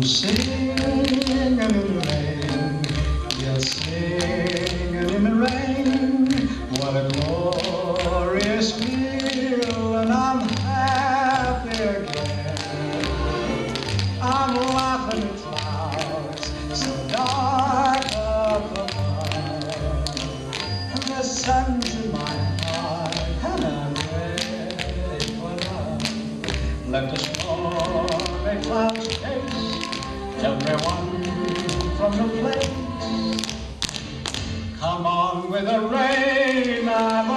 Singing in the rain, just singing in the rain. What a glorious feeling, I'm happy again. I'm laughing at clouds so dark up above. The sun's in my heart and I'm ready for love. Let the stormy clouds chase everyone from the place. Come on with the rain, I'm